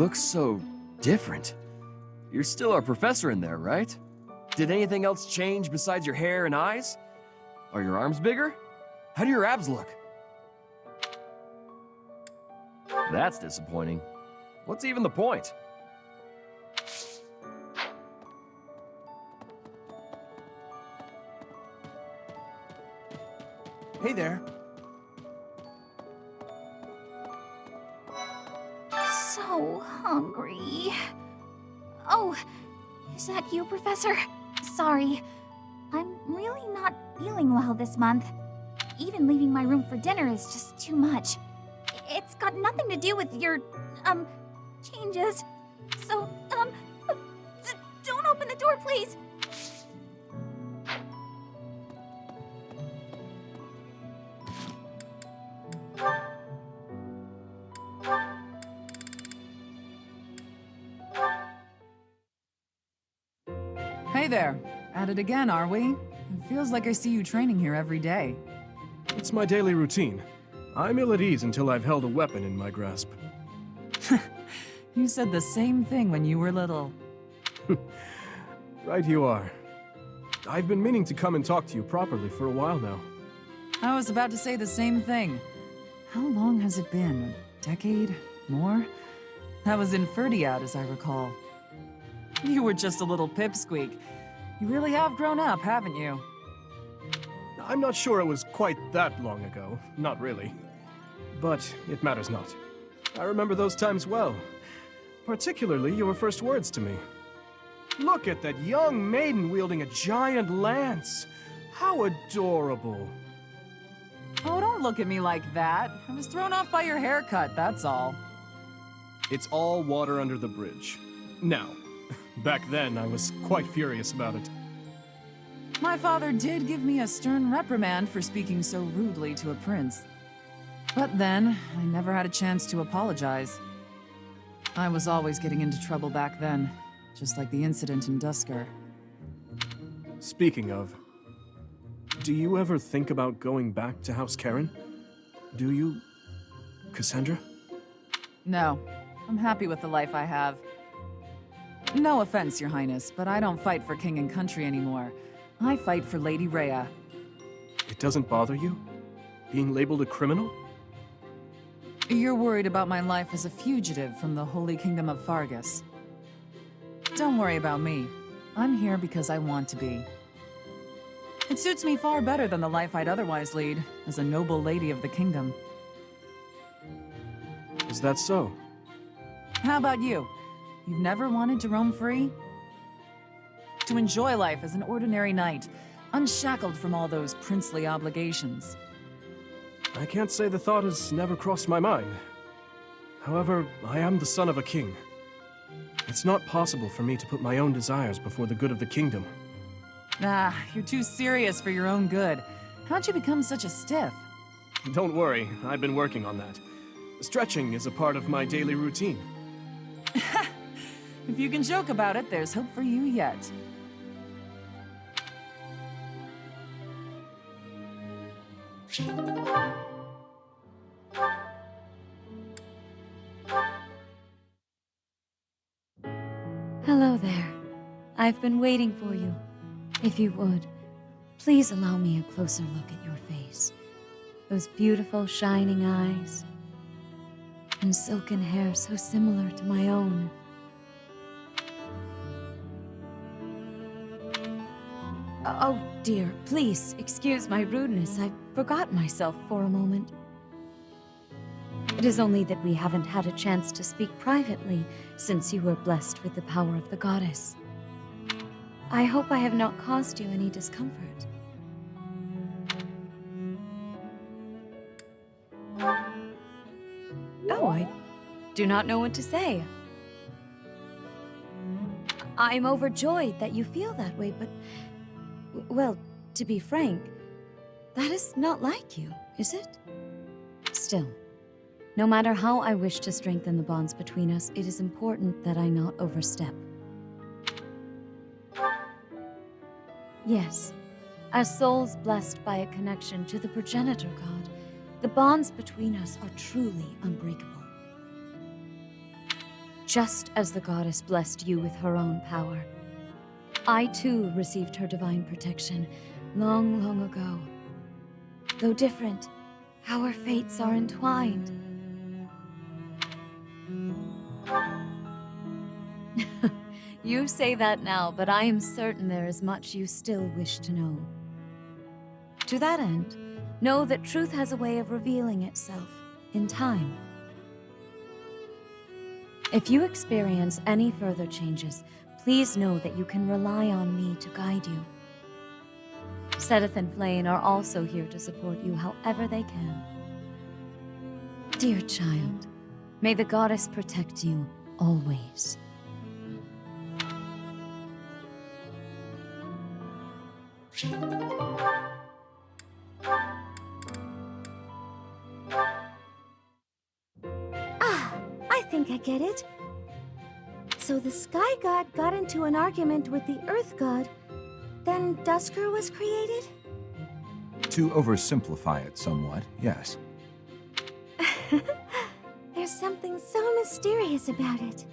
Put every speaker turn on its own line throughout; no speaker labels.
look so different. You're still our professor in there, right? Did anything else change besides your hair and eyes? Are your arms bigger? How do your abs look? That's disappointing. What's even the point?
Hey there.
So hungry. Oh, is that you, Professor? Sorry. I'm really not feeling well this month. Even leaving my room for dinner is just too much. It's got nothing to do with your, changes. So, don't open the door, please.
Hey there. At it again, are we? It feels like I see you training here every day.
It's my daily routine. I'm ill at ease until I've held a weapon in my grasp.
You said the same thing when you were little.
Right you are. I've been meaning to come and talk to you properly for a while now.
I was about to say the same thing. How long has it been? A decade? More? That was in Ferdiad, as I recall. You were just a little pipsqueak. You really have grown up, haven't you?
I'm not sure it was quite that long ago. Not really. But it matters not. I remember those times well. Particularly your first words to me. Look at that young maiden wielding a giant lance. How adorable.
Oh, don't look at me like that. I was thrown off by your haircut, that's all.
It's all water under the bridge. Now, back then I was quite furious about it.
My father did give me a stern reprimand for speaking so rudely to a prince. But then, I never had a chance to apologize. I was always getting into trouble back then, just like the incident in Dusker.
Speaking of, do you ever think about going back to House Karen? Do you, Cassandra?
No, I'm happy with the life I have. No offense, Your Highness, but I don't fight for king and country anymore. I fight for Lady Rhea.
It doesn't bother you? Being labeled a criminal?
You're worried about my life as a fugitive from the Holy Kingdom of Fargus. Don't worry about me. I'm here because I want to be. It suits me far better than the life I'd otherwise lead, as a noble lady of the kingdom.
Is that so?
How about you? You've never wanted to roam free? To enjoy life as an ordinary knight, unshackled from all those princely obligations.
I can't say the thought has never crossed my mind. However, I am the son of a king. It's not possible for me to put my own desires before the good of the kingdom.
Ah, you're too serious for your own good. How'd you become such a stiff?
Don't worry, I've been working on that. Stretching is a part of my daily routine.
If you can joke about it, there's hope for you yet.
Hello there. I've been waiting for you. If you would, please allow me a closer look at your face. Those beautiful, shining eyes. And silken hair so similar to my own. Oh dear, please excuse my rudeness. I forgot myself for a moment. It is only that we haven't had a chance to speak privately since you were blessed with the power of the goddess. I hope I have not caused you any discomfort. Oh, I do not know what to say. I'm overjoyed that you feel that way, but... well, to be frank, that is not like you, is it? Still, no matter how I wish to strengthen the bonds between us, it is important that I not overstep. Yes, as souls blessed by a connection to the progenitor god, the bonds between us are truly unbreakable. just as the goddess blessed you with her own power. I too received her divine protection long, long ago. Though different, our fates are entwined. You say that now, but I am certain there is much you still wish to know. To that end, know that truth has a way of revealing itself in time. If you experience any further changes, please know that you can rely on me to guide you. Sedith and Flane are also here to support you however they can. Dear child, may the goddess protect you always.
I think I get it. So the Sky God got into an argument with the Earth God, then Dusker was created?
To oversimplify it somewhat, yes.
There's something so mysterious about it.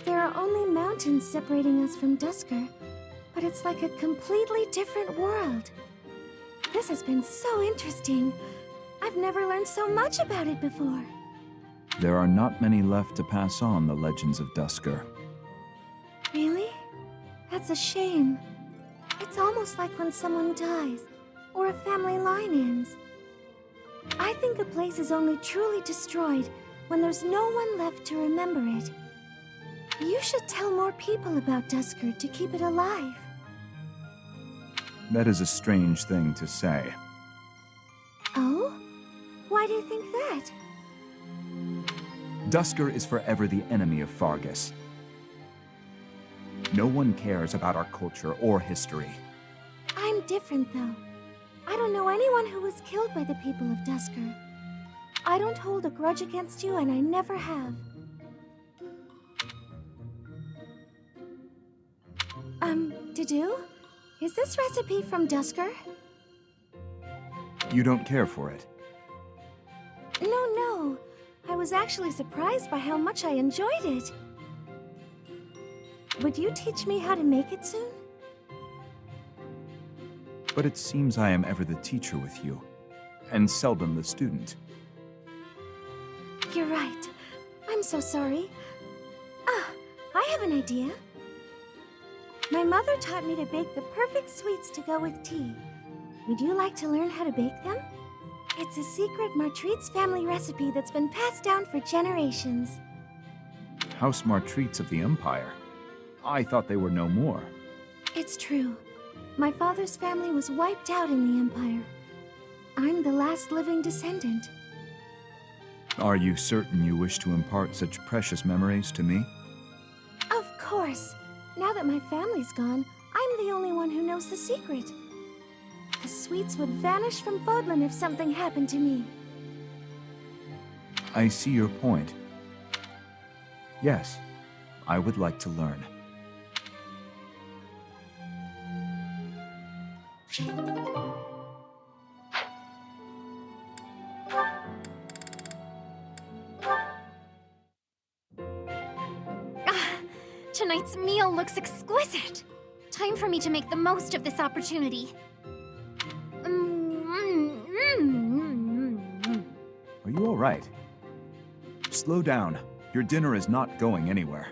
There are only mountains separating us from Dusker, but it's like a completely different world. This has been so interesting. I've never learned so much about it before.
There are not many left to pass on the legends of Dusker.
Really? That's a shame. It's almost like when someone dies, or a family line ends. I think a place is only truly destroyed when there's no one left to remember it. You should tell more people about Dusker to keep it alive.
That is a strange thing to say.
Oh? Why do you think that?
Dusker is forever the enemy of Fargus. No one cares about our culture or history.
I'm different, though. I don't know anyone who was killed by the people of Dusker. I don't hold a grudge against you, and I never have. Dedue? Is this recipe from Dusker?
You don't care for it.
No. I was actually surprised by how much I enjoyed it. Would you teach me how to make it soon?
But it seems I am ever the teacher with you, and seldom the student.
You're right. I'm so sorry. I have an idea. My mother taught me to bake the perfect sweets to go with tea. Would you like to learn how to bake them? It's a secret Martritz family recipe that's been passed down for generations.
House Martritz of the Empire. I thought they were no more.
It's true. My father's family was wiped out in the Empire. I'm the last living descendant.
Are you certain you wish to impart such precious memories to me?
Of course. Now that my family's gone, I'm the only one who knows the secret. The sweets would vanish from Fodlan if something happened to me.
I see your point. Yes, I would like to learn.
Tonight's meal looks exquisite. Time for me to make the most of this opportunity.
Are you all right? Slow down. Your dinner is not going anywhere.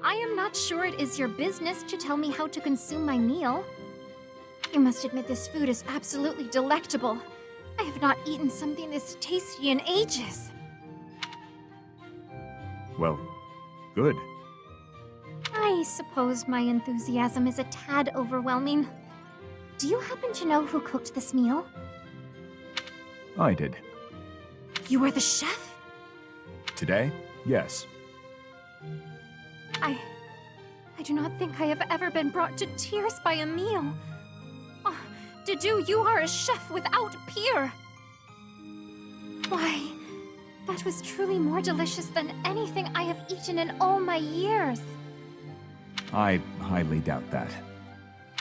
I am not sure it is your business to tell me how to consume my meal. You must admit this food is absolutely delectable. I have not eaten something this tasty in ages.
Well, good.
I suppose my enthusiasm is a tad overwhelming. Do you happen to know who cooked this meal?
I did.
You were the chef?
Today? Yes.
I do not think I have ever been brought to tears by a meal. Oh, Dedue, you are a chef without peer. Why, that was truly more delicious than anything I have eaten in all my years.
I highly doubt that.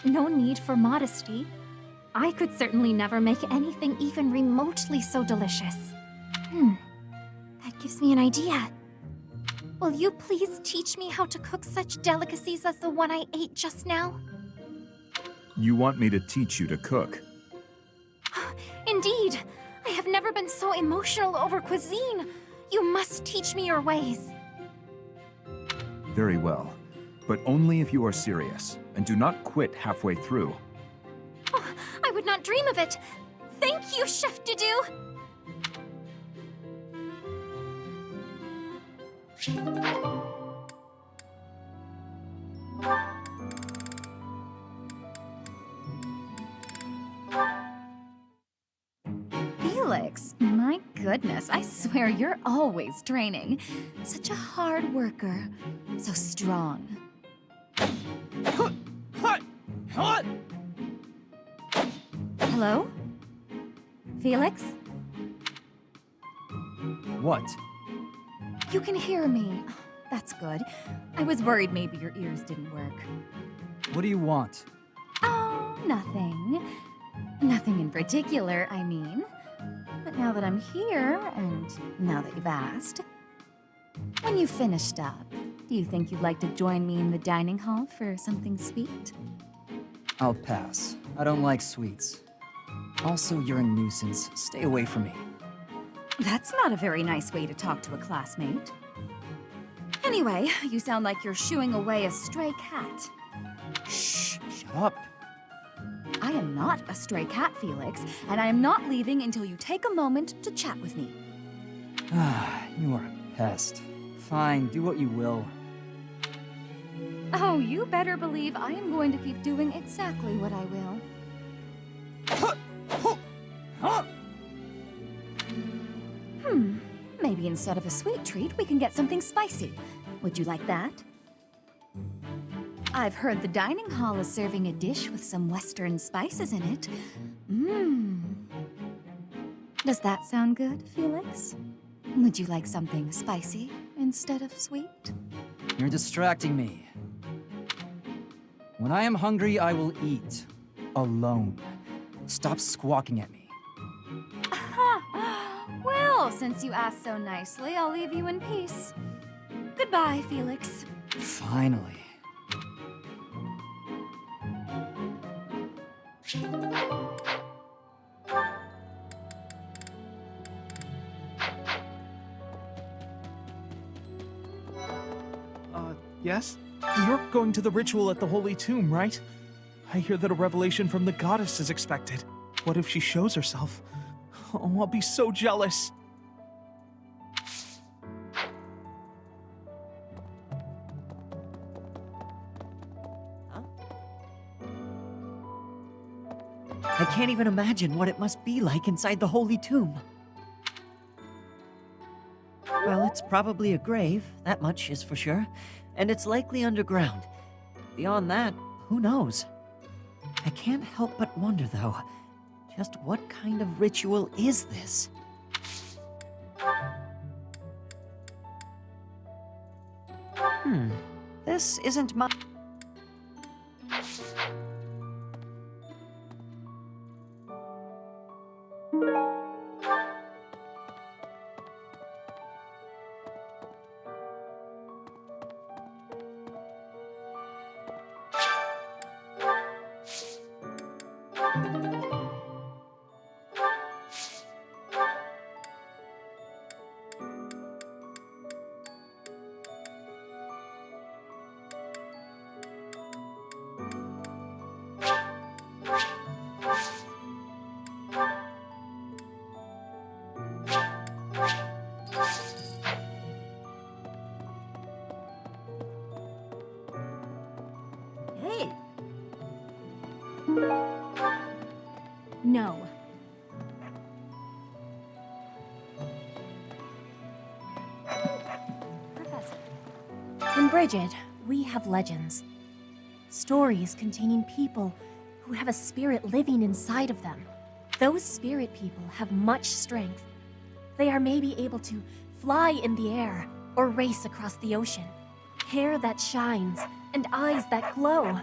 No need for modesty. I could certainly never make anything even remotely so delicious. That gives me an idea. Will you please teach me how to cook such delicacies as the one I ate just now?
You want me to teach you to cook?
Indeed. I have never been so emotional over cuisine. You must teach me your ways.
Very well. But only if you are serious, and do not quit halfway through.
Oh, I would not dream of it. Thank you, Chef Dudu. Felix, my goodness, I swear you're always training. Such a hard worker. So strong. Hello? Felix?
What?
You can hear me. That's good. I was worried maybe your ears didn't work.
What do you want?
Oh, nothing. Nothing in particular, I mean. But now that I'm here, and now that you've asked, when you've finished up, do you think you'd like to join me in the dining hall for something sweet?
I'll pass. I don't like sweets. Also, you're a nuisance. Stay away from me.
That's not a very nice way to talk to a classmate. Anyway, you sound like you're shooing away a stray cat.
Shh! Shut up!
I am not a stray cat, Felix, and I am not leaving until you take a moment to chat with me.
You are a pest. Fine, do what you will.
Oh, you better believe I am going to keep doing exactly what I will. Maybe instead of a sweet treat, we can get something spicy. Would you like that? I've heard the dining hall is serving a dish with some Western spices in it. Does that sound good, Felix? Would you like something spicy instead of sweet?
You're distracting me. When I am hungry, I will eat. Alone. Stop squawking at me.
Well, since you asked so nicely, I'll leave you in peace. Goodbye, Felix.
Finally.
Yes?
You're going to the ritual at the Holy Tomb, right? I hear that a revelation from the goddess is expected. What if she shows herself? Oh, I'll be so jealous.
I can't even imagine what it must be like inside the Holy Tomb. Well, it's probably a grave, that much is for sure, and it's likely underground. Beyond that, who knows? I can't help but wonder, though, just what kind of ritual is this? This isn't my...
Hey. No. Professor. In Brigid, we have legends. Stories containing people who have a spirit living inside of them. Those spirit people have much strength. They are maybe able to fly in the air or race across the ocean. Hair that shines and eyes that glow.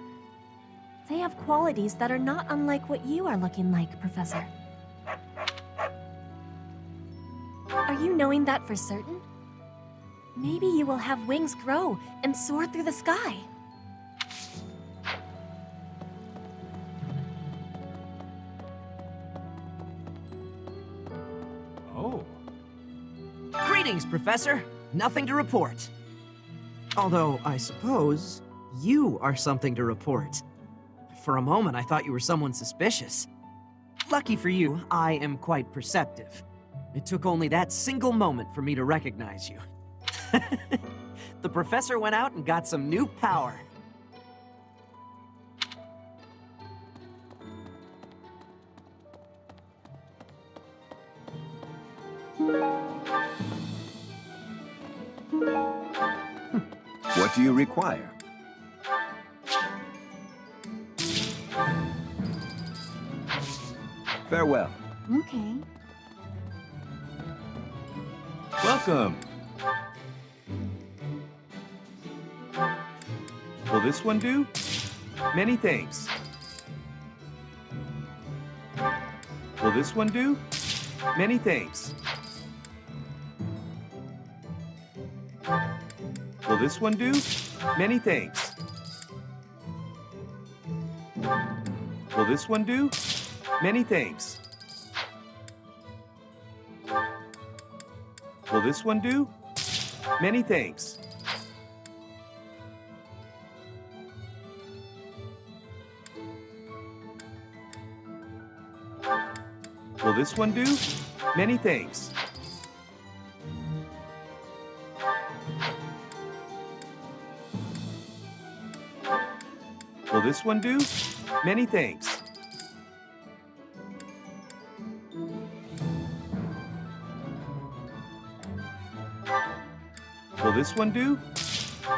They have qualities that are not unlike what you are looking like, Professor. Are you knowing that for certain? maybe you will have wings grow and soar through the sky.
Oh.
Greetings, Professor. Nothing to report. Although, I suppose, you are something to report. For a moment, I thought you were someone suspicious. Lucky for you, I am quite perceptive. It took only that single moment for me to recognize you. The professor went out and got some new power.
What do you require? Farewell.
Okay.
Welcome. Will this one do? Many thanks. Will this one do? Many thanks. Will this one do? Many thanks. Will this one do? Many thanks. Will this one do? Many thanks. Will this one do? Many thanks. Will this one do? Many thanks. Will this one do?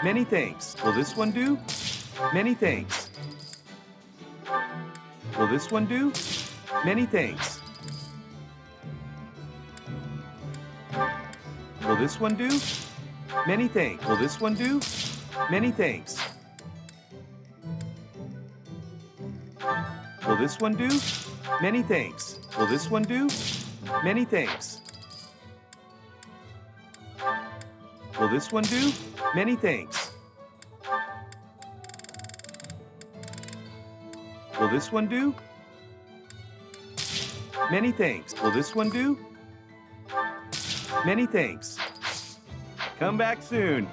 Many thanks. Will this one do? Many thanks. Will this one do? Many thanks. Will this one do? Many thanks. Will this one do? Many thanks. Will this one do? Many thanks. Will this one do? Many thanks. Will this one do? Many thanks. Will this one do? Many thanks. Will this one do? Many thanks. Come back soon.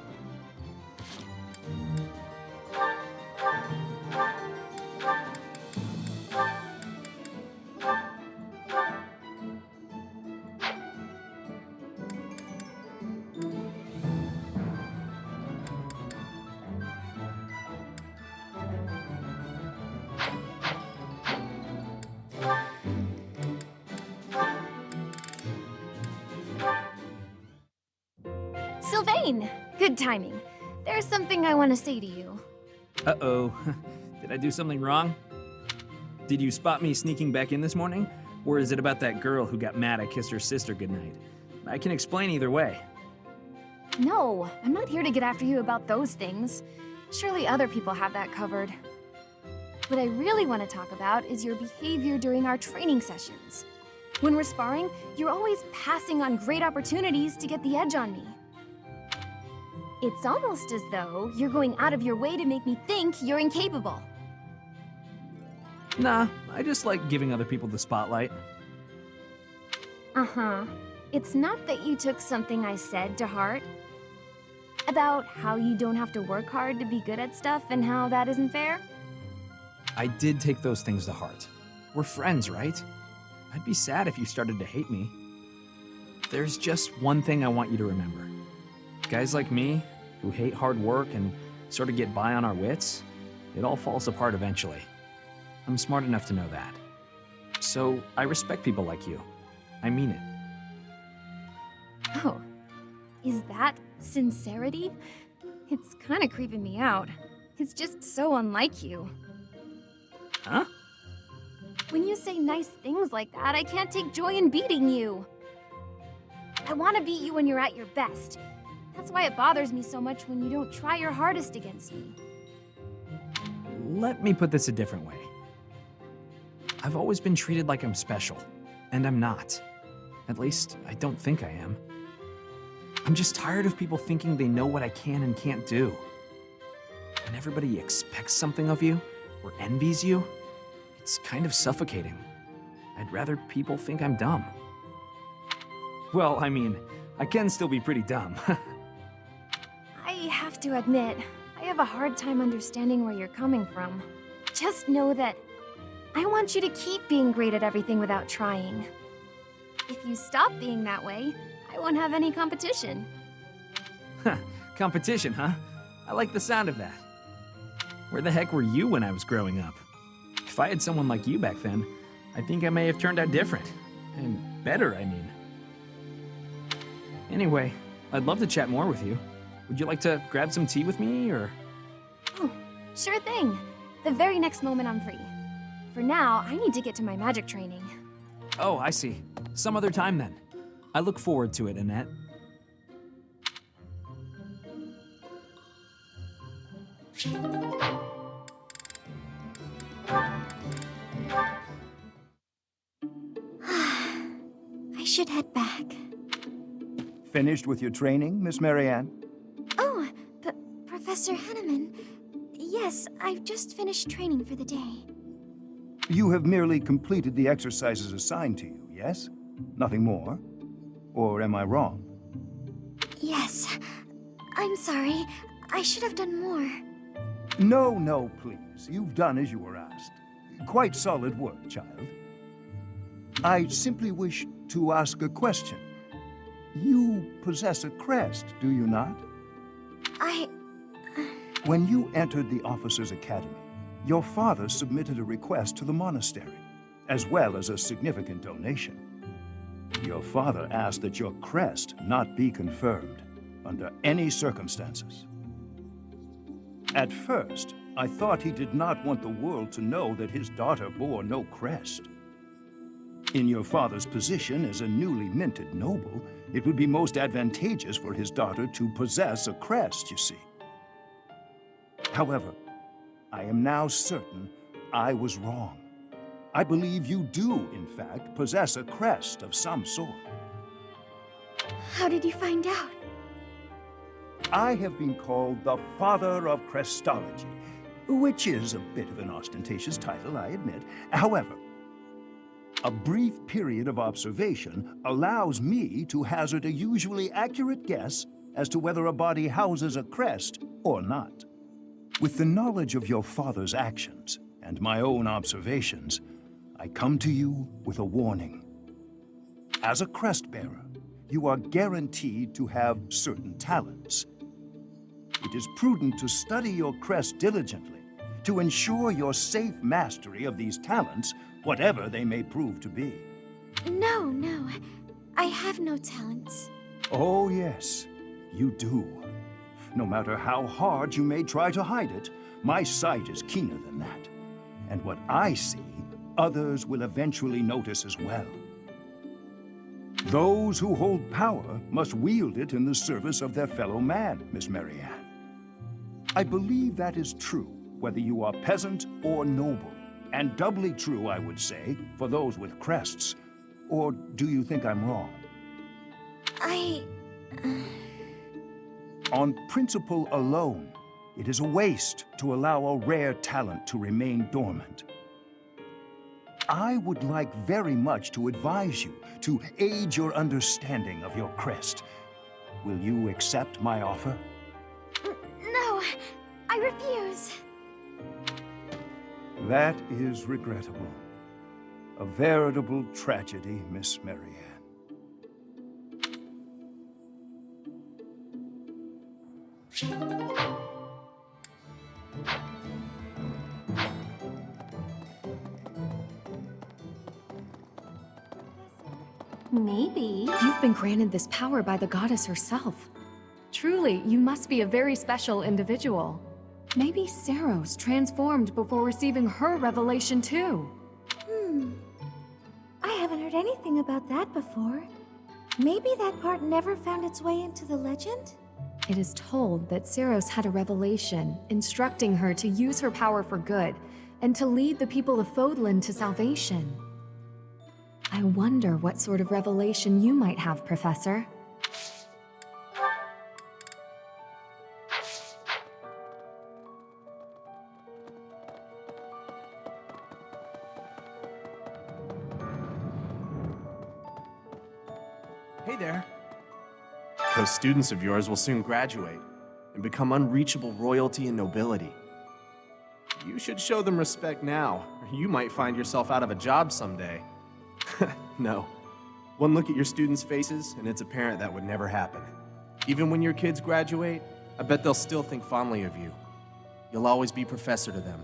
Sylvain! Good timing. There's something I want to say to you.
Uh-oh. Did I do something wrong? Did you spot me sneaking back in this morning? Or is it about that girl who got mad I kissed her sister goodnight? I can explain either way.
No, I'm not here to get after you about those things. Surely other people have that covered. What I really want to talk about is your behavior during our training sessions. When we're sparring, you're always passing on great opportunities to get the edge on me. It's almost as though you're going out of your way to make me think you're incapable.
Nah, I just like giving other people the spotlight.
Uh-huh. It's not that you took something I said to heart. About how you don't have to work hard to be good at stuff and how that isn't fair?
I did take those things to heart. We're friends, right? I'd be sad if you started to hate me. There's just one thing I want you to remember. Guys like me, who hate hard work and sort of get by on our wits, it all falls apart eventually. I'm smart enough to know that. So I respect people like you. I mean it.
Oh, is that sincerity? It's kind of creeping me out. It's just so unlike you.
Huh?
When you say nice things like that, I can't take joy in beating you. I want to beat you when you're at your best. That's why it bothers me so much when you don't try your hardest against me.
Let me put this a different way. I've always been treated like I'm special, and I'm not. At least, I don't think I am. I'm just tired of people thinking they know what I can and can't do. When everybody expects something of you, or envies you, it's kind of suffocating. I'd rather people think I'm dumb. Well, I mean, I can still be pretty dumb.
I have to admit, I have a hard time understanding where you're coming from. Just know that I want you to keep being great at everything without trying. If you stop being that way, I won't have any competition.
Competition, huh? I like the sound of that. Where the heck were you when I was growing up? If I had someone like you back then, I think I may have turned out different. And better, I mean. Anyway, I'd love to chat more with you. Would you like to grab some tea with me, or...?
Oh, sure thing. The very next moment I'm free. For now, I need to get to my magic training.
Oh, I see. Some other time then. I look forward to it, Annette.
I should head back.
Finished with your training, Miss Marianne?
Oh, Professor Henneman. Yes, I've just finished training for the day.
You have merely completed the exercises assigned to you, yes? Nothing more? Or am I wrong?
Yes. I'm sorry. I should have done more.
No, please. You've done as you were asked. Quite solid work, child. I simply wish to ask a question. You possess a crest, do you not? When you entered the Officers' Academy, your father submitted a request to the monastery, as well as a significant donation. Your father asked that your crest not be confirmed under any circumstances. At first, I thought he did not want the world to know that his daughter bore no crest. In your father's position as a newly minted noble, it would be most advantageous for his daughter to possess a crest, you see. However, I am now certain I was wrong. I believe you do, in fact, possess a crest of some sort.
How did you find out?
I have been called the Father of Crestology, which is a bit of an ostentatious title, I admit. However, a brief period of observation allows me to hazard a usually accurate guess as to whether a body houses a crest or not. With the knowledge of your father's actions and my own observations, I come to you with a warning. As a crest bearer, you are guaranteed to have certain talents. It is prudent to study your crest diligently to ensure your safe mastery of these talents, whatever they may prove to be.
No. I have no talents.
Oh, yes, you do. No matter how hard you may try to hide it, my sight is keener than that. And what I see, others will eventually notice as well. Those who hold power must wield it in the service of their fellow man, Miss Marianne. I believe that is true, whether you are peasant or noble, and doubly true, I would say, for those with crests. Or do you think I'm wrong? On principle alone, it is a waste to allow a rare talent to remain dormant. I would like very much to advise you to aid your understanding of your crest. Will you accept my offer?
No, I refuse.
That is regrettable. A veritable tragedy, Miss Marianne.
Maybe.
You've been granted this power by the goddess herself. Truly, you must be a very special individual. Maybe Seros transformed before receiving her revelation too.
I haven't heard anything about that before. Maybe that part never found its way into the legend?
It is told that Seros had a revelation, instructing her to use her power for good, and to lead the people of Fodlan to salvation. I wonder what sort of revelation you might have, Professor.
Hey there.
Those students of yours will soon graduate and become unreachable royalty and nobility. You should show them respect now, or you might find yourself out of a job someday. No. One look at your students' faces, and it's apparent that would never happen. Even when your kids graduate, I bet they'll still think fondly of you. You'll always be professor to them.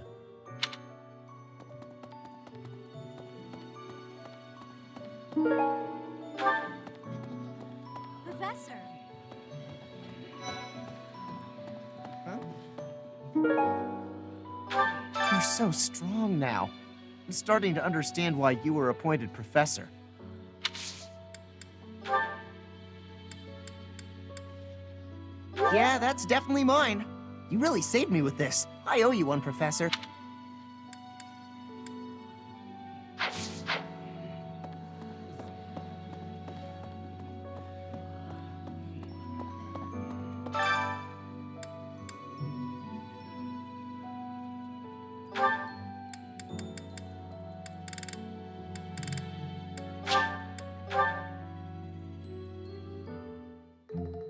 Professor.
You're so strong now. I'm starting to understand why you were appointed professor. Yeah, that's definitely mine. You really saved me with this. I owe you one, Professor.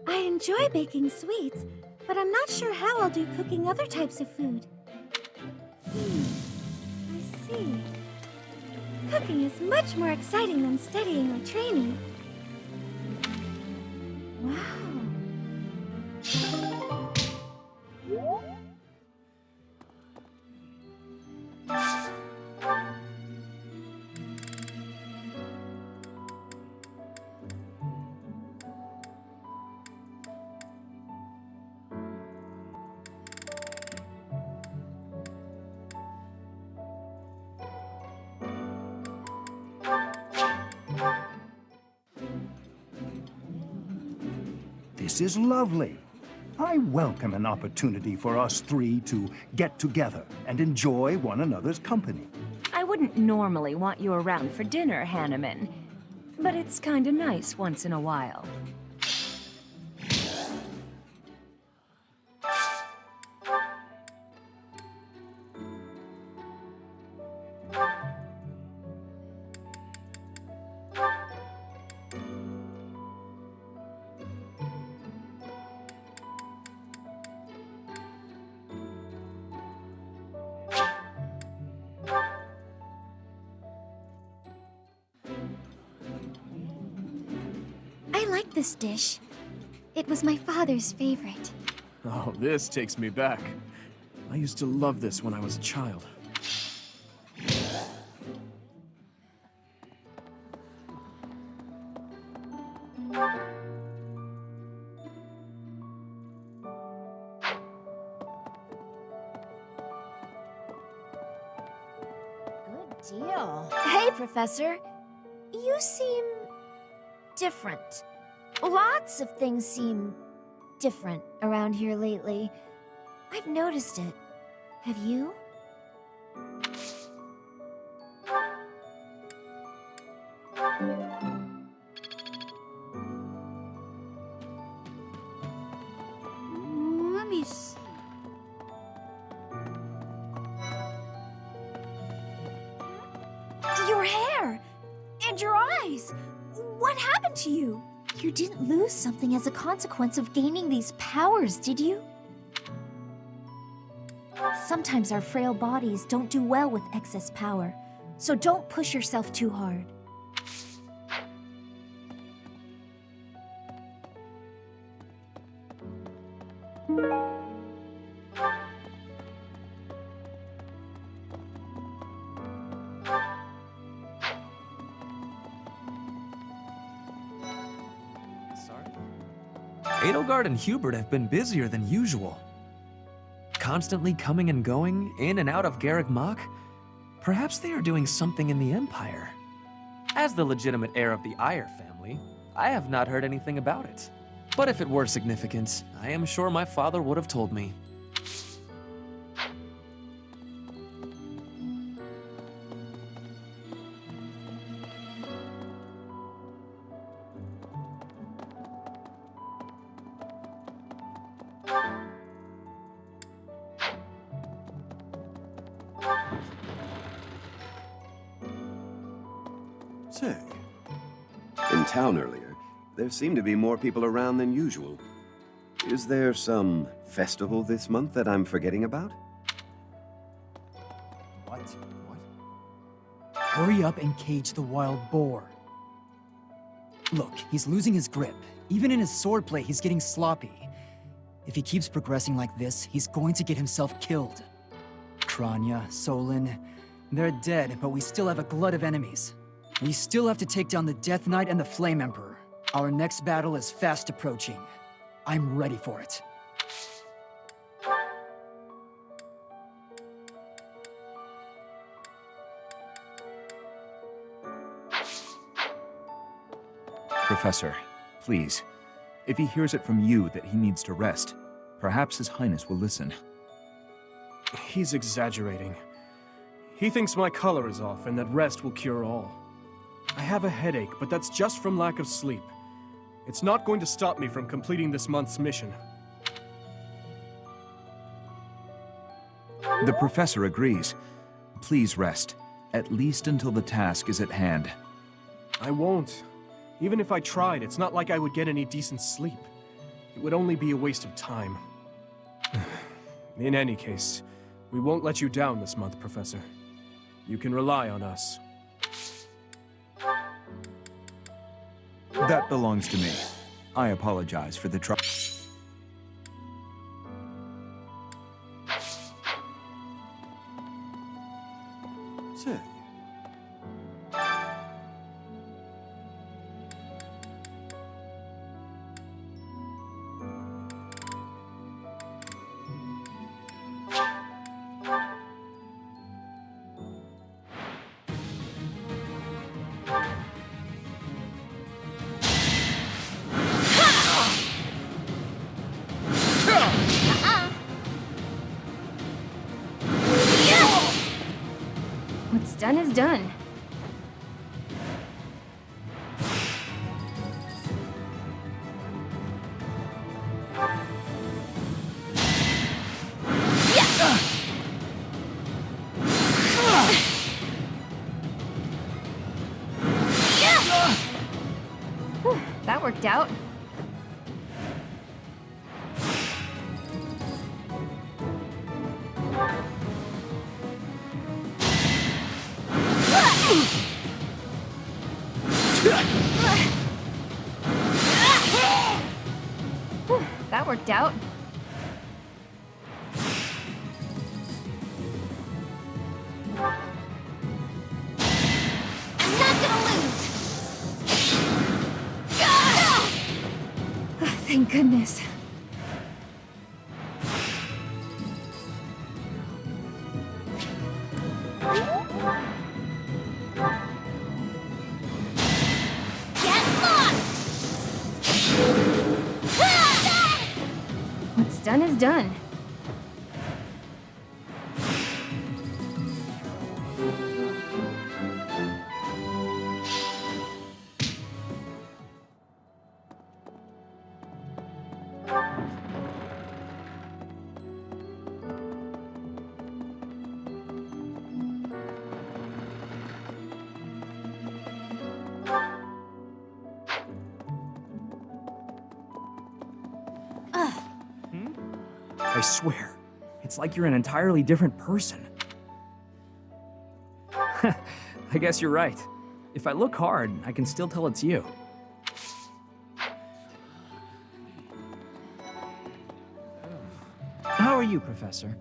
I enjoy baking sweets, but I'm not sure how I'll do cooking other types of food. I see. Cooking is much more exciting than studying or training. Wow.
This is lovely. I welcome an opportunity for us three to get together and enjoy one another's company.
I wouldn't normally want you around for dinner, Hanneman, but it's kinda nice once in a while.
I like this dish. It was my father's favorite.
Oh, this takes me back. I used to love this when I was a child.
Good deal. Hey, Professor. You seem different. Lots of things seem different around here lately. I've noticed it. Have you?
Let me see.
Your hair! And your eyes! What happened to you? You didn't lose something as a consequence of gaining these powers, did you? Sometimes our frail bodies don't do well with excess power, so don't push yourself too hard.
Edelgard and Hubert have been busier than usual. Constantly coming and going, in and out of Garreg Mach. Perhaps they are doing something in the Empire. As the legitimate heir of the Eyre family, I have not heard anything about it. But if it were significant, I am sure my father would have told me.
Say, in town earlier, There seem to be more people around than usual. Is there some festival this month that I'm forgetting about?
What? Hurry up and cage the wild boar. Look, he's losing his grip. Even in his swordplay, he's getting sloppy. If he keeps progressing like this, he's going to get himself killed. Kranya, Solon, they're dead, but we still have a glut of enemies. We still have to take down the Death Knight and the Flame Emperor. Our next battle is fast approaching. I'm ready for it.
Professor, please. If he hears it from you that he needs to rest, perhaps His Highness will listen.
He's exaggerating. He thinks my color is off and that rest will cure all. I have a headache, but that's just from lack of sleep. It's not going to stop me from completing this month's mission.
The Professor agrees. Please rest, at least until the task is at hand.
I won't. Even if I tried, it's not like I would get any decent sleep. It would only be a waste of time. In any case, we won't let you down this month, Professor. You can rely on us.
That belongs to me. I apologize for the trouble.
Say.
What's done is done. Whew, that worked out. That worked out. I'm not gonna lose! Thank goodness. What's done is done.
I swear, it's like you're an entirely different person. I guess you're right. If I look hard, I can still tell it's you.
How are you, Professor?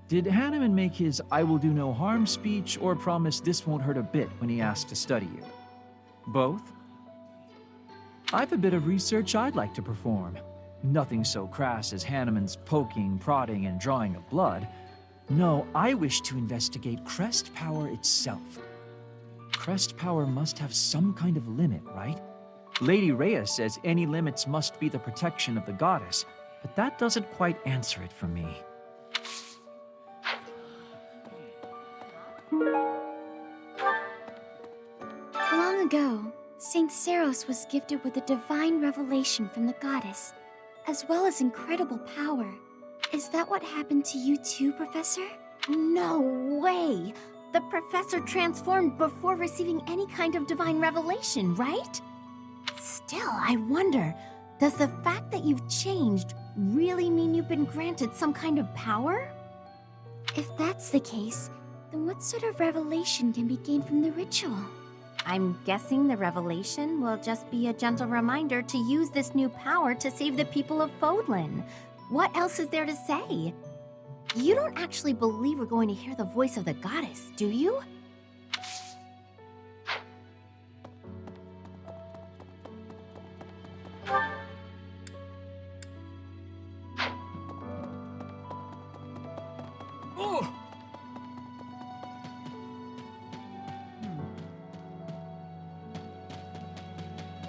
Did Hanneman make his "I will do no harm" speech or promise this won't hurt a bit when he asked to study you? Both? I've a bit of research I'd like to perform. Nothing so crass as Hanneman's poking, prodding, and drawing of blood. No, I wish to investigate crest power itself. Crest power must have some kind of limit, right? Lady Rhea says any limits must be the protection of the goddess, but that doesn't quite answer it for me.
Long ago, Saint Seros was gifted with a divine revelation from the goddess, as well as incredible power. Is that what happened to you too, Professor?
No way! The professor transformed before receiving any kind of divine revelation, right?
Still, I wonder, does the fact that you've changed really mean you've been granted some kind of power? If that's the case, then what sort of revelation can be gained from the ritual? I'm guessing the revelation will just be a gentle reminder to use this new power to save the people of Fodlan. What else is there to say? You don't actually believe we're going to hear the voice of the goddess, do you?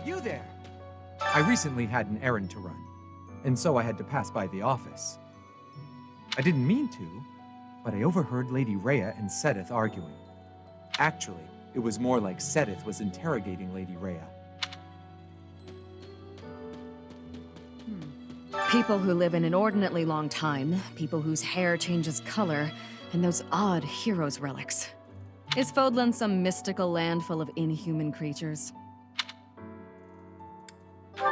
You there! I recently had an errand to run, and so I had to pass by the office. I didn't mean to, but I overheard Lady Rhea and Sothis arguing. Actually, it was more like Sothis was interrogating Lady Rhea.
People who live an inordinately long time, people whose hair changes color, and those odd heroes' relics. Is Fodlan some mystical land full of inhuman creatures?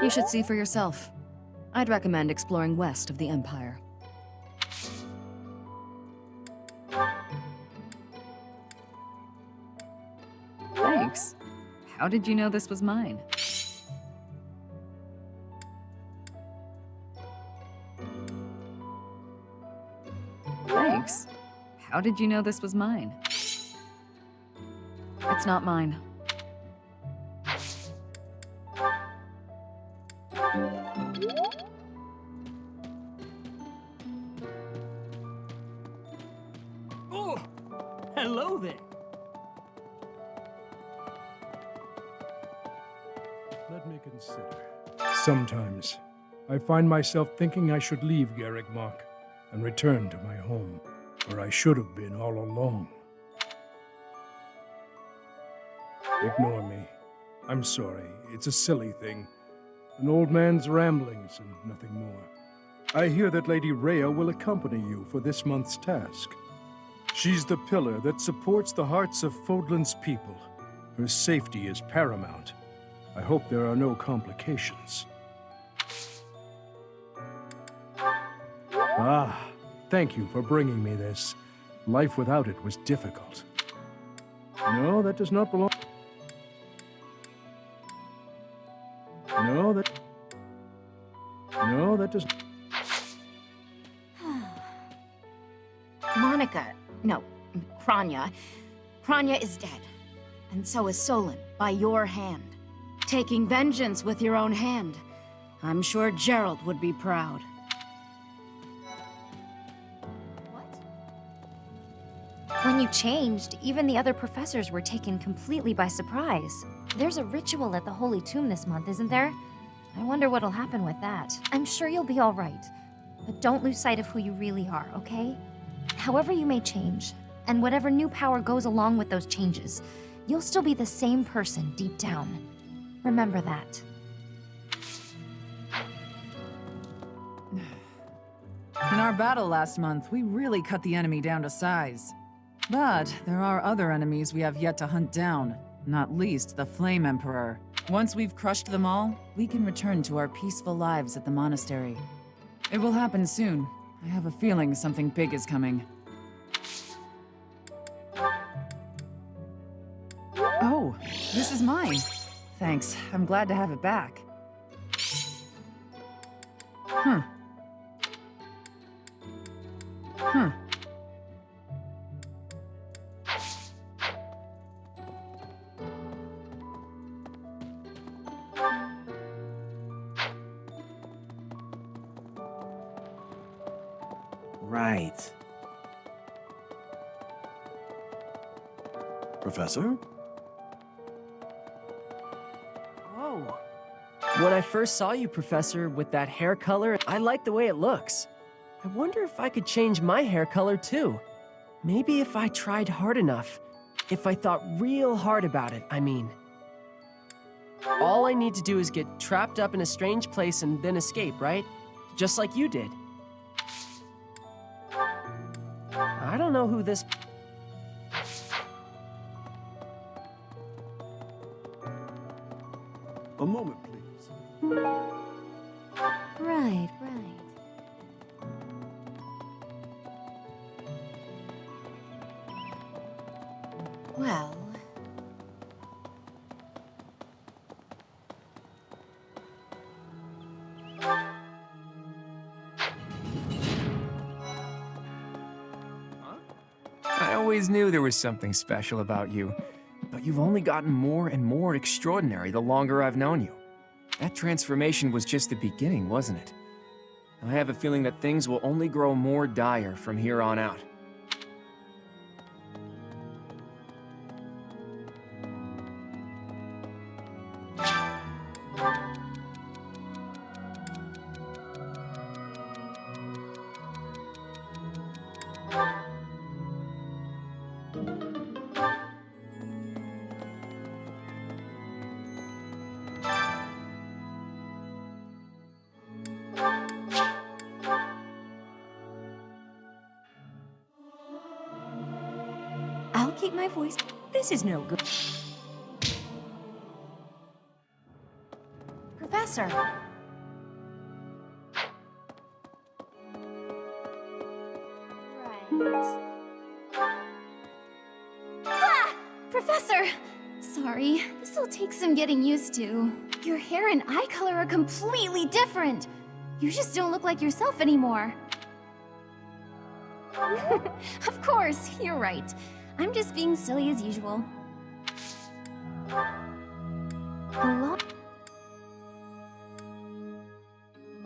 You should see for yourself. I'd recommend exploring west of the Empire. Thanks. How did you know this was mine? Thanks. How did you know this was mine? It's not mine.
Oh! Hello there!
Let me consider. Sometimes, I find myself thinking I should leave Garreg Mach and return to my home, where I should have been all along. Ignore me. I'm sorry. It's a silly thing. An old man's ramblings and nothing more. I hear that Lady Rhea will accompany you for this month's task. She's the pillar that supports the hearts of Fodlan's people. Her safety is paramount. I hope there are no complications. Ah, thank you for bringing me this. Life without it was difficult. No, that does not belong. No, that does.
Monica, no, Kranya. Kranya is dead. And so is Solon, by your hand. Taking vengeance with your own hand. I'm sure Gerald would be proud. When you changed, even the other professors were taken completely by surprise. There's a ritual at the Holy Tomb this month, isn't there? I wonder what'll happen with that. I'm sure you'll be all right. But don't lose sight of who you really are, okay? However you may change, and whatever new power goes along with those changes, you'll still be the same person deep down. Remember that.
In our battle last month, we really cut the enemy down to size. But there are other enemies we have yet to hunt down, not least the Flame Emperor. Once we've crushed them all, we can return to our peaceful lives at the monastery. It will happen soon. I have a feeling something big is coming. Oh, this is mine. Thanks. I'm glad to have it back. Huh. Huh.
Right. Professor?
Whoa. When I first saw you, Professor, with that hair color, I like the way it looks. I wonder if I could change my hair color too. Maybe if I tried hard enough. If I thought real hard about it, I mean. All I need to do is get trapped up in a strange place and then escape, right? Just like you did. I don't know who this...
A moment, please.
Right. Well...
I always knew there was something special about you, but you've only gotten more and more extraordinary the longer I've known you. That transformation was just the beginning, wasn't it? I have a feeling that things will only grow more dire from here on out.
I'll keep my voice. This is no good. Professor!
Ah! Professor! Sorry, this'll take some getting used to. Your hair and eye color are completely different. You just don't look like yourself anymore. Of course, you're right. I'm just being silly as usual. Hello?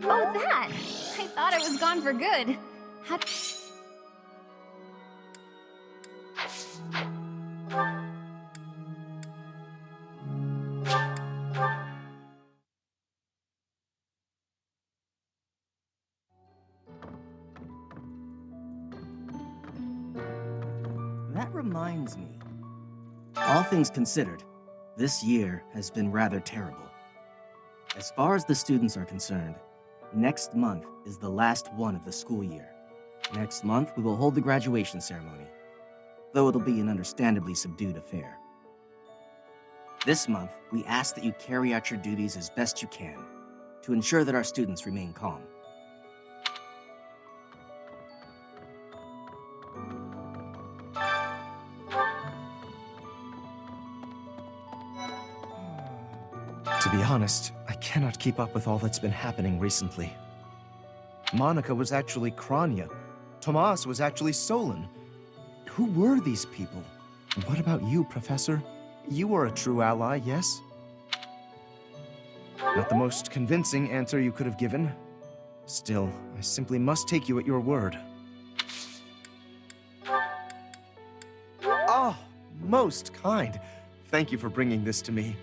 Oh, that! I thought it was gone for good. How...
That reminds me. All things considered, this year has been rather terrible. As far as the students are concerned, next month is the last one of the school year. Next month, we will hold the graduation ceremony, though it'll be an understandably subdued affair. This month, we ask that you carry out your duties as best you can to ensure that our students remain calm. To be honest, I cannot keep up with all that's been happening recently. Monica was actually Kranya. Tomas was actually Solon. Who were these people? And what about you, Professor? You were a true ally, yes? Not the most convincing answer you could have given. Still, I simply must take you at your word. Oh, most kind. Thank you for bringing this to me.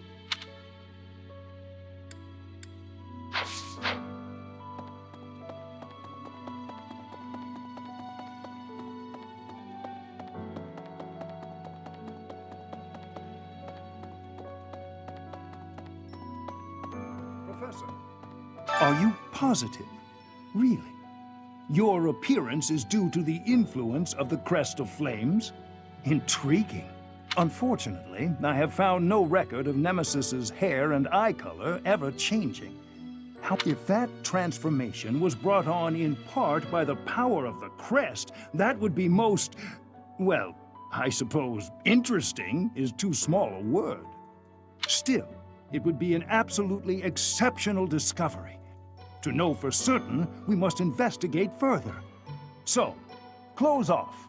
Professor, are you positive? Really? Your appearance is due to the influence of the crest of flames? Intriguing. Unfortunately, I have found no record of Nemesis's hair and eye color ever changing. If that transformation was brought on in part by the power of the crest, that would be most, well, I suppose interesting is too small a word. Still, it would be an absolutely exceptional discovery. To know for certain, we must investigate further. So, close off.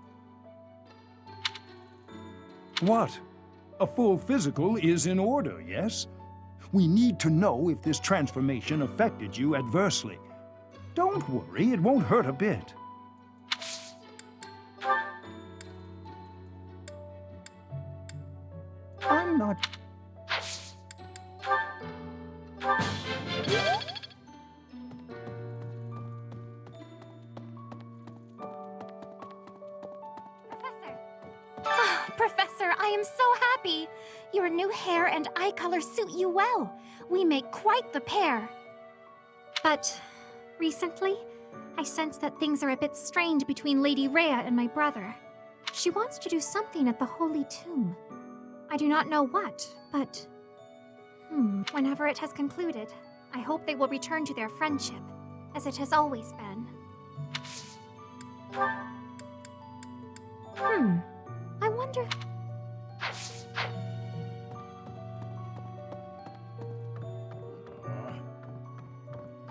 What? A full physical is in order, yes? We need to know if this transformation affected you adversely. Don't worry, it won't hurt a bit. I'm not...
Professor, I am so happy! Your new hair and eye color suit you well. We make quite the pair. But recently, I sense that things are a bit strained between Lady Rhea and my brother. She wants to do something at the Holy Tomb. I do not know what, but... whenever it has concluded, I hope they will return to their friendship, as it has always been.
I wonder...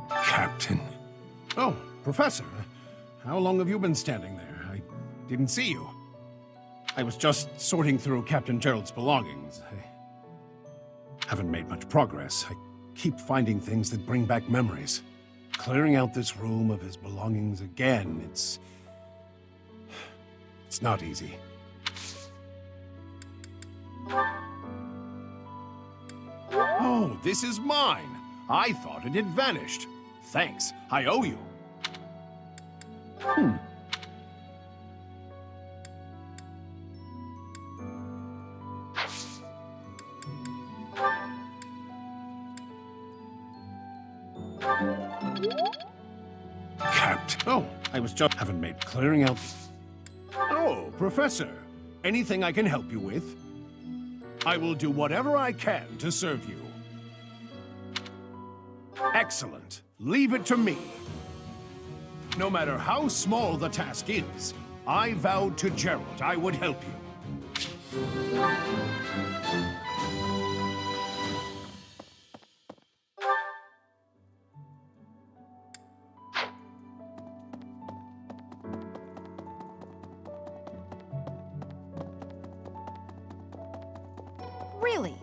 Captain. Oh, Professor. How long have you been standing there? I didn't see you. I was just sorting through Captain Gerald's belongings. I haven't made much progress. I keep finding things that bring back memories. Clearing out this room of his belongings again, it's not easy. Oh, this is mine. I thought it had vanished. Thanks. I owe you. Captain. Oh, I was just haven't made clearing out. Oh, Professor. Anything I can help you with? I will do whatever I can to serve you. Excellent. Leave it to me. No matter how small the task is, I vowed to Gerald I would help you.
Really?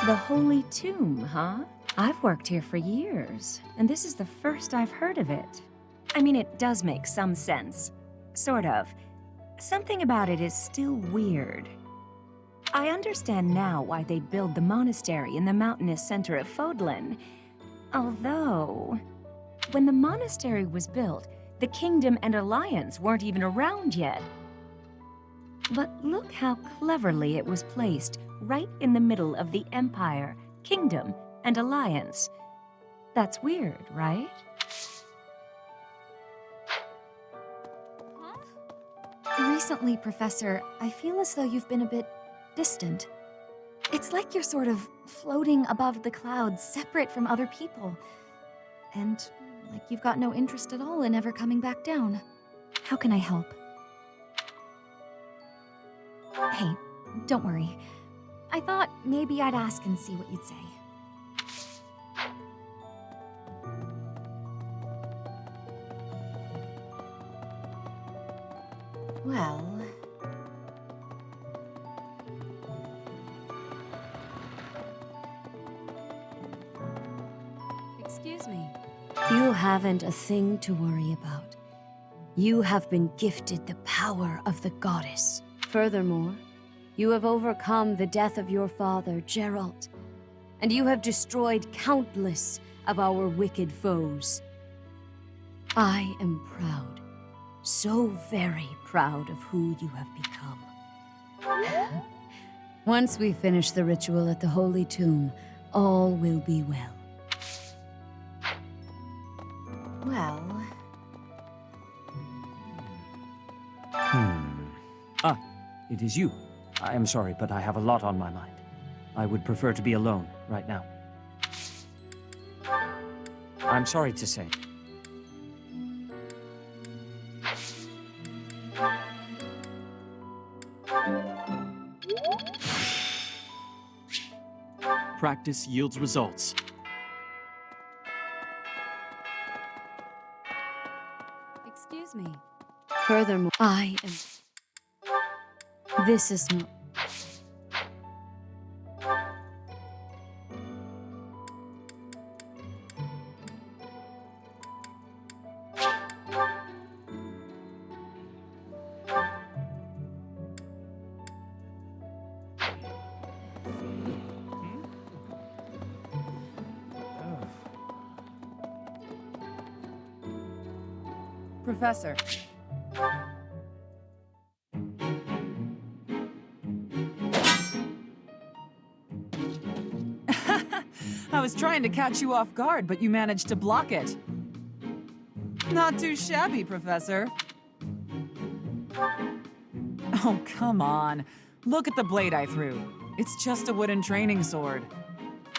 The Holy Tomb, huh? I've worked here for years, and this is the first I've heard of it. I mean, it does make some sense. Sort of. Something about it is still weird. I understand now why they'd build the monastery in the mountainous center of Fodlan. Although, when the monastery was built, the Kingdom and Alliance weren't even around yet. But look how cleverly it was placed right in the middle of the Empire, Kingdom, and Alliance. That's weird, right?
Recently, Professor, I feel as though you've been a bit distant. It's like you're sort of floating above the clouds, separate from other people. And like you've got no interest at all in ever coming back down. How can I help? Hey, don't worry. I thought maybe I'd ask and see what you'd say.
Well...
Excuse me.
You haven't a thing to worry about. You have been gifted the power of the goddess. Furthermore, you have overcome the death of your father, Gerald, and you have destroyed countless of our wicked foes. I am proud, so very proud of who you have become. Once we finish the ritual at the Holy Tomb, all will be well. Well...
Ah, it is you. I am sorry, but I have a lot on my mind. I would prefer to be alone right now. I'm sorry to say. Practice yields results.
Excuse me. Furthermore, I am... This is not...
Professor. I was trying to catch you off guard, but you managed to block it. Not too shabby, Professor. Oh, come on. Look at the blade I threw. It's just a wooden training sword.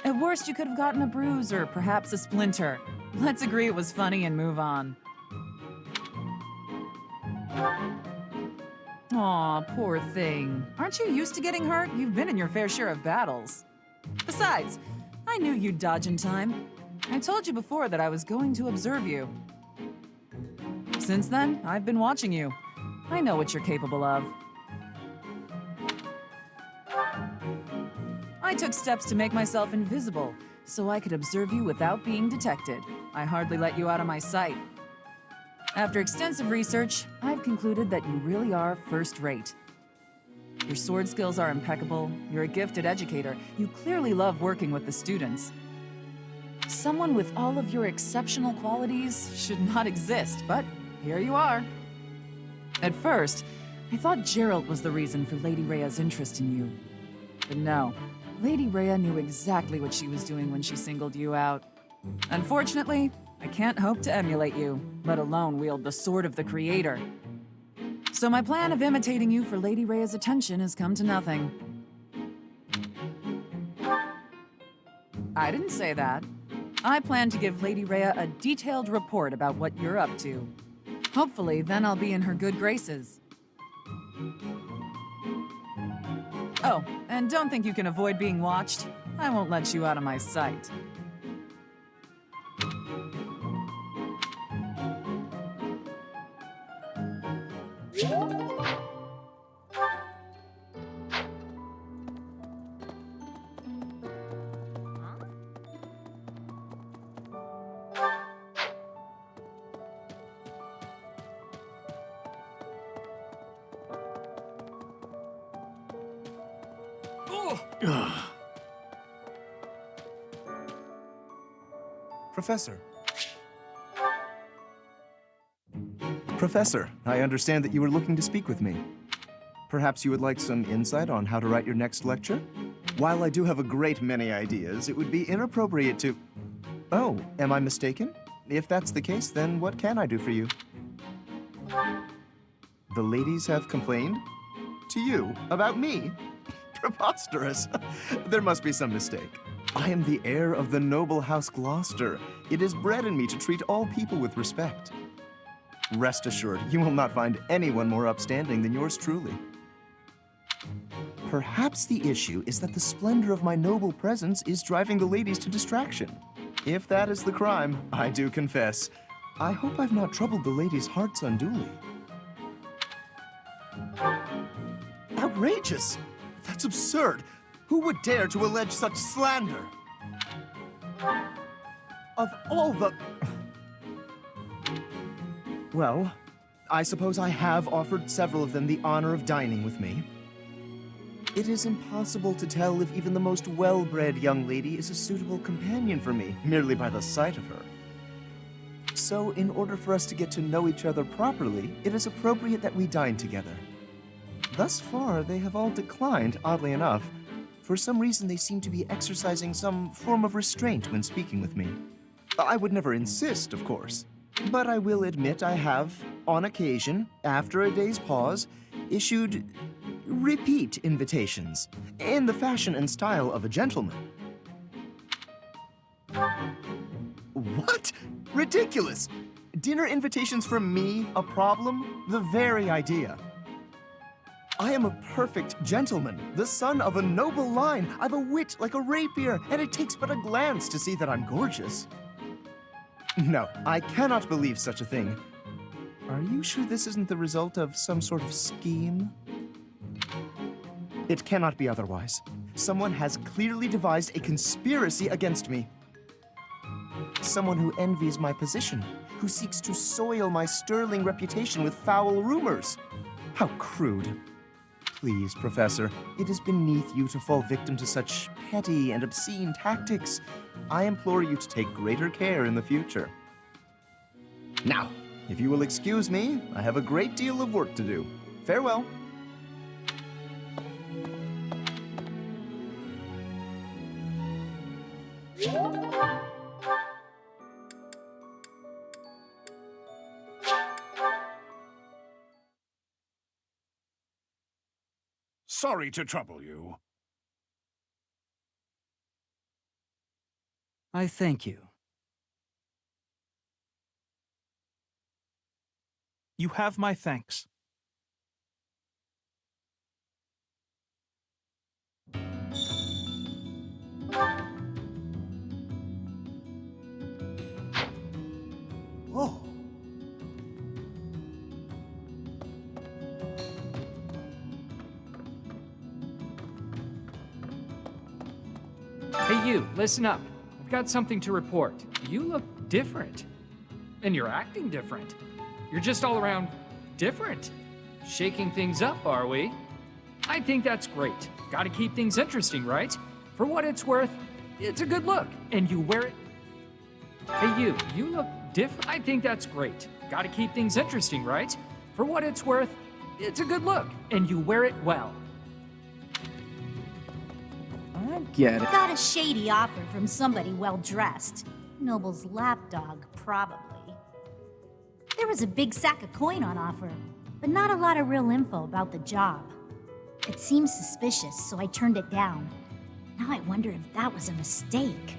At worst, you could have gotten a bruise or perhaps a splinter. Let's agree it was funny and move on. Aw, poor thing. Aren't you used to getting hurt? You've been in your fair share of battles. Besides, I knew you'd dodge in time. I told you before that I was going to observe you. Since then, I've been watching you. I know what you're capable of. I took steps to make myself invisible, so I could observe you without being detected. I hardly let you out of my sight. After extensive research, I've concluded that you really are first-rate. Your sword skills are impeccable, you're a gifted educator, you clearly love working with the students. Someone with all of your exceptional qualities should not exist, but here you are. At first, I thought Gerald was the reason for Lady Rhea's interest in you. But no, Lady Rhea knew exactly what she was doing when she singled you out. Unfortunately, I can't hope to emulate you, let alone wield the sword of the Creator. So my plan of imitating you for Lady Rhea's attention has come to nothing. I didn't say that. I plan to give Lady Rhea a detailed report about what you're up to. Hopefully, then I'll be in her good graces. Oh, and don't think you can avoid being watched. I won't let you out of my sight.
Professor. Professor, I understand that you were looking to speak with me. Perhaps you would like some insight on how to write your next lecture? While I do have a great many ideas, it would be inappropriate to... Oh, am I mistaken? If that's the case, then what can I do for you? The ladies have complained? To you? About me? Preposterous. There must be some mistake. I am the heir of the noble House Gloucester. It is bred in me to treat all people with respect. Rest assured, you will not find anyone more upstanding than yours truly. Perhaps the issue is that the splendor of my noble presence is driving the ladies to distraction. If that is the crime, I do confess. I hope I've not troubled the ladies' hearts unduly. Outrageous! That's absurd! Who would dare to allege such slander? Of all the... Well, I suppose I have offered several of them the honor of dining with me. It is impossible to tell if even the most well-bred young lady is a suitable companion for me, merely by the sight of her. So, in order for us to get to know each other properly, it is appropriate that we dine together. Thus far, they have all declined, oddly enough. For some reason, they seem to be exercising some form of restraint when speaking with me. I would never insist, of course. But I will admit I have, on occasion, after a day's pause, issued repeat invitations, in the fashion and style of a gentleman. What? Ridiculous! Dinner invitations from me a problem? The very idea. I am a perfect gentleman, the son of a noble line. I've a wit like a rapier, and it takes but a glance to see that I'm gorgeous. No, I cannot believe such a thing. Are you sure this isn't the result of some sort of scheme? It cannot be otherwise. Someone has clearly devised a conspiracy against me. Someone who envies my position, who seeks to soil my sterling reputation with foul rumors. How crude. Please, Professor, it is beneath you to fall victim to such petty and obscene tactics. I implore you to take greater care in the future. Now, if you will excuse me, I have a great deal of work to do. Farewell.
Sorry to trouble you.
I thank you.
You have my thanks.
Oh.
Hey you, listen up. I've got something to report. You look different. And you're acting different. You're just all around different. Shaking things up, are we? I think that's great. Gotta keep things interesting, right? For what it's worth, it's a good look. And you wear it... Hey you look different. I think that's great. Gotta keep things interesting, right? For what it's worth, it's a good look. And you wear it well.
I get it.
Got a shady offer from somebody well-dressed. Noble's lapdog, probably. There was a big sack of coin on offer, but not a lot of real info about the job. It seemed suspicious, so I turned it down. Now I wonder if that was a mistake.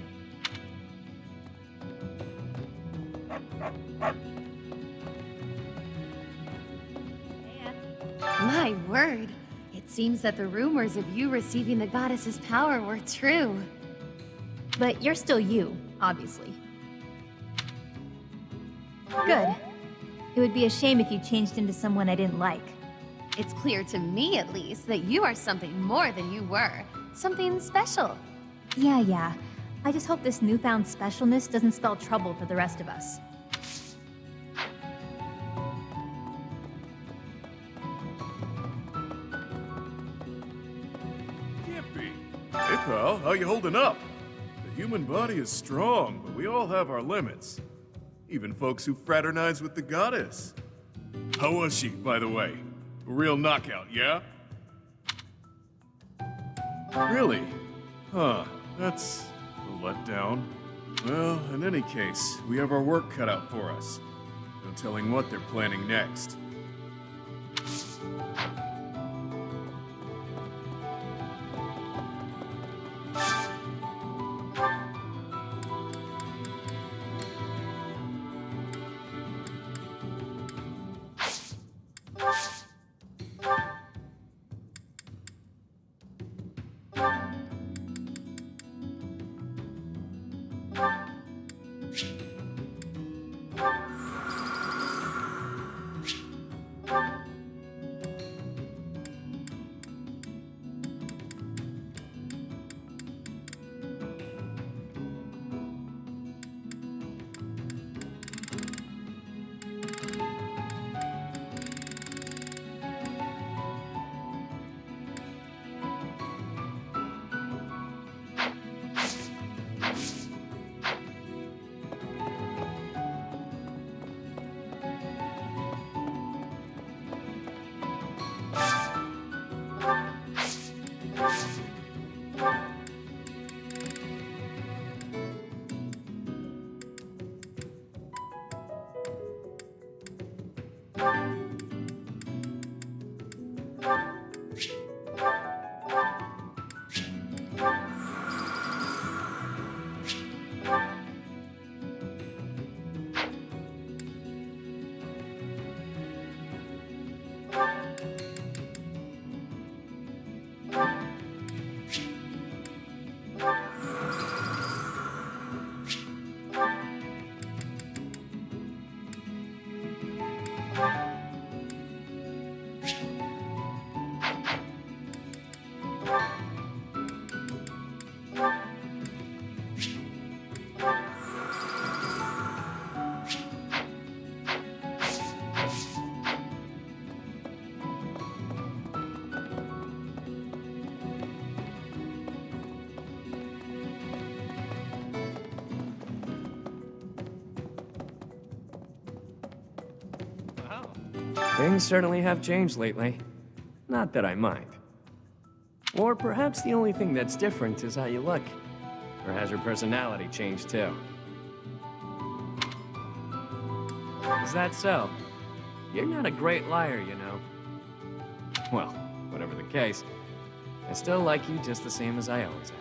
My word. It seems that the rumors of you receiving the goddess's power were true.
But you're still you, obviously. Good. It would be a shame if you changed into someone I didn't like.
It's clear to me, at least, that you are something more than you were. Something special.
Yeah. I just hope this newfound specialness doesn't spell trouble for the rest of us.
Hey pal, how you holding up? The human body is strong, but we all have our limits. Even folks who fraternize with the goddess. How was she, by the way? A real knockout, yeah? Really? Huh, that's a letdown. Well, in any case, we have our work cut out for us. No telling what they're planning next.
Things certainly have changed lately. Not that I mind. Or perhaps the only thing that's different is how you look. Or has your personality changed too? Is that so? You're not a great liar, you know. Well, whatever the case, I still like you just the same as I always have.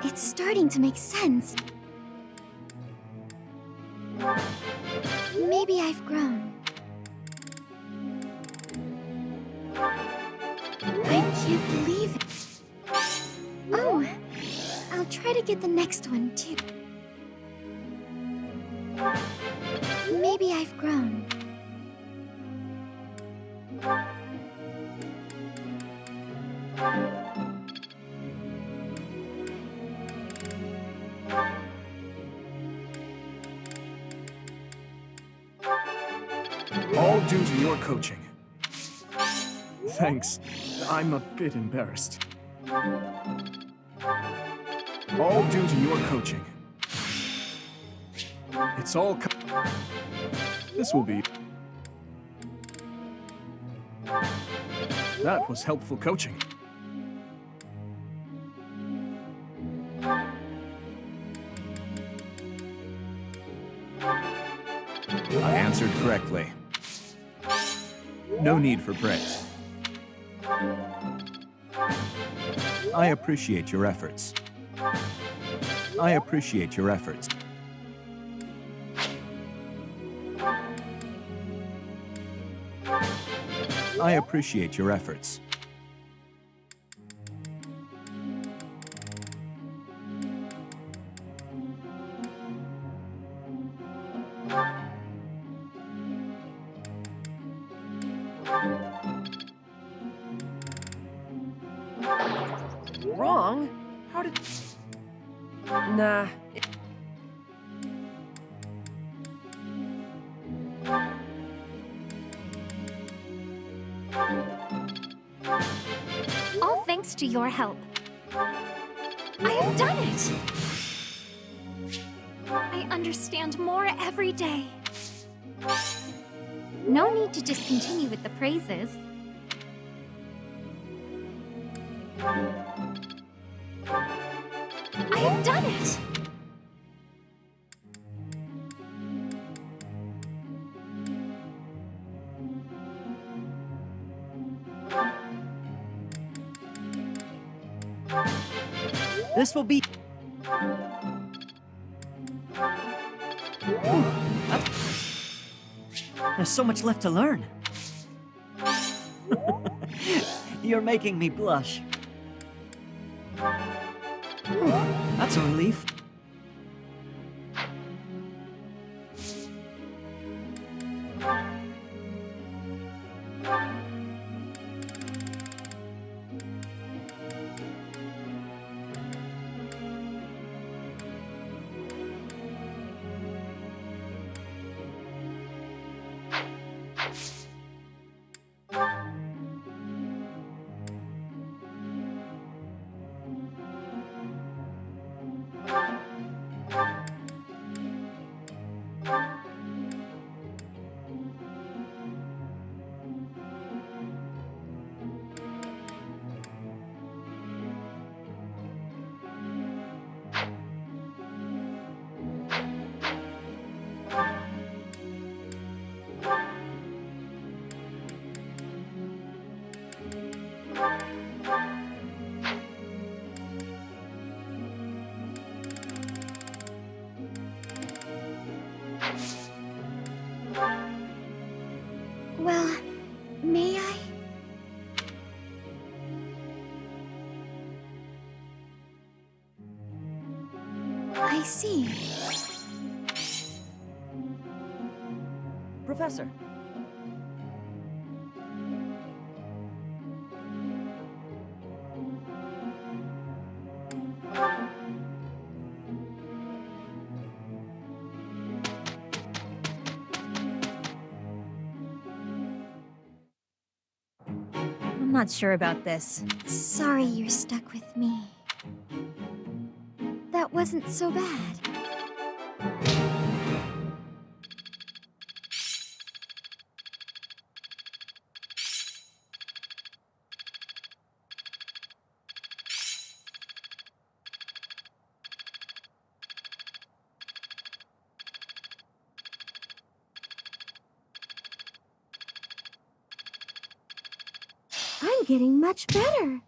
It's starting to make sense. Maybe I've grown. I can't believe it. Oh, I'll try to get the next one, too. Maybe I've grown.
All due to your coaching. Thanks. I'm a bit embarrassed. All due to your coaching. It's all This will be... That was helpful coaching.
I answered correctly. No need for praise. I appreciate your efforts. I appreciate your efforts. I appreciate your efforts.
Wrong? How did... Nah.
All thanks to your help. I have done it! I understand more every day. No need to discontinue with the praises. I have done it!
This will be... There's so much left to learn. You're making me blush. That's a relief.
Well, may I? I see.
Professor.
I'm not sure about this.
Sorry you're stuck with me. That wasn't so bad. I'm getting much better.